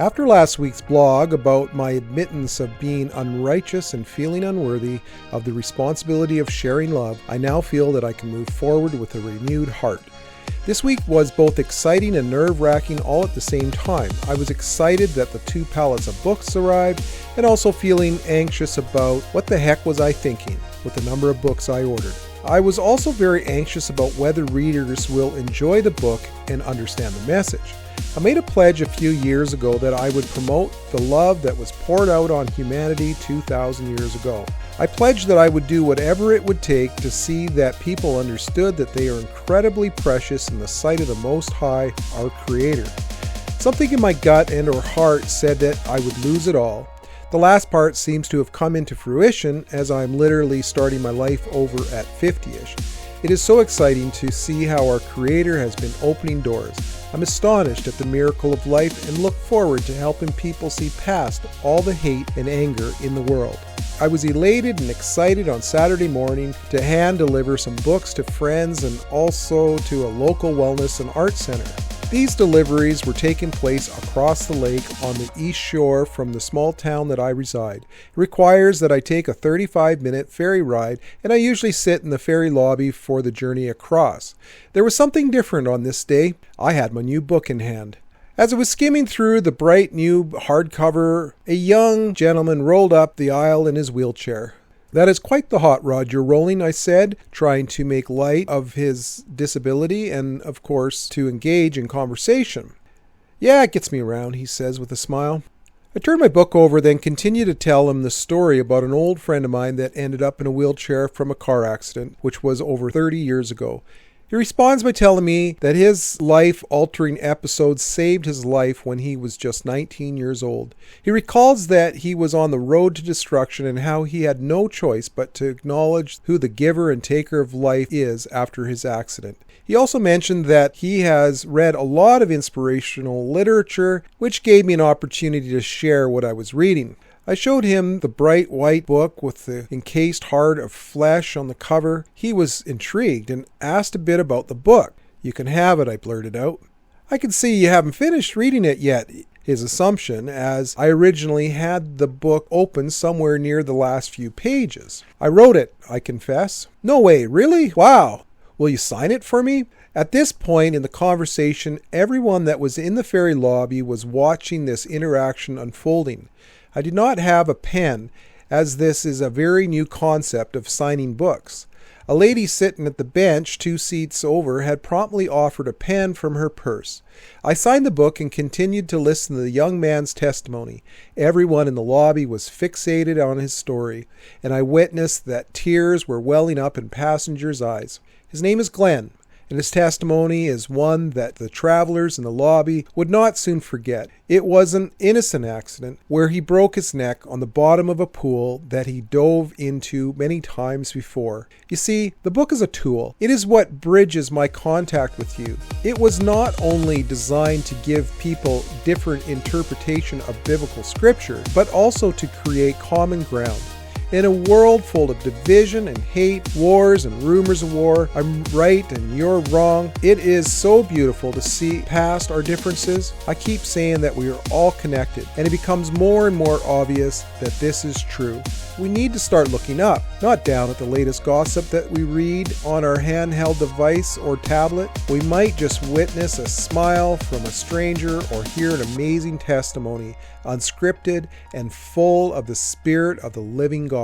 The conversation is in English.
After last week's blog about my admittance of being unrighteous and feeling unworthy of the responsibility of sharing love, I now feel that I can move forward with a renewed heart. This week was both exciting and nerve-wracking all at the same time. I was excited that the 2 pallets of books arrived, and also feeling anxious about what the heck was I thinking with the number of books I ordered. I was also very anxious about whether readers will enjoy the book and understand the message. I made a pledge a few years ago that I would promote the love that was poured out on humanity 2,000 years ago. I pledged that I would do whatever it would take to see that people understood that they are incredibly precious in the sight of the Most High, our Creator. Something in my gut and or heart said that I would lose it all. The last part seems to have come into fruition as I'm literally starting my life over at 50-ish. It is so exciting to see how our Creator has been opening doors. I'm astonished at the miracle of life and look forward to helping people see past all the hate and anger in the world. I was elated and excited on Saturday morning to hand deliver some books to friends and also to a local wellness and art center. These deliveries were taking place across the lake on the east shore from the small town that I reside. It requires that I take a 35-minute ferry ride, and I usually sit in the ferry lobby for the journey across. There was something different on this day. I had my new book in hand. As I was skimming through the bright new hardcover, a young gentleman rolled up the aisle in his wheelchair. "That is quite the hot rod you're rolling," I said, trying to make light of his disability and, of course, to engage in conversation. "Yeah, it gets me around," he says with a smile. I turned my book over, then continued to tell him the story about an old friend of mine that ended up in a wheelchair from a car accident, which was over 30 years ago. He responds by telling me that his life-altering episode saved his life when he was just 19 years old. He recalls that he was on the road to destruction and how he had no choice but to acknowledge who the giver and taker of life is after his accident. He also mentioned that he has read a lot of inspirational literature, which gave me an opportunity to share what I was reading. I showed him the bright white book with the encased heart of flesh on the cover. He was intrigued and asked a bit about the book. "You can have it," I blurted out. "I can see you haven't finished reading it yet," his assumption, as I originally had the book open somewhere near the last few pages. "I wrote it," I confess. "No way, really? Wow. Will you sign it for me?" At this point in the conversation, everyone that was in the ferry lobby was watching this interaction unfolding. I did not have a pen, as this is a very new concept of signing books. A lady sitting at the bench 2 seats over had promptly offered a pen from her purse. I signed the book and continued to listen to the young man's testimony. Everyone in the lobby was fixated on his story, and I witnessed that tears were welling up in passengers' eyes. His name is Glenn, and his testimony is one that the travelers in the lobby would not soon forget. It was an innocent accident where he broke his neck on the bottom of a pool that he dove into many times before. You see, the book is a tool. It is what bridges my contact with you. It was not only designed to give people different interpretation of biblical scripture, but also to create common ground. In a world full of division and hate, wars and rumors of war, I'm right and you're wrong, it is so beautiful to see past our differences. I keep saying that we are all connected, and it becomes more and more obvious that this is true. We need to start looking up, not down at the latest gossip that we read on our handheld device or tablet. We might just witness a smile from a stranger or hear an amazing testimony, unscripted and full of the Spirit of the living God.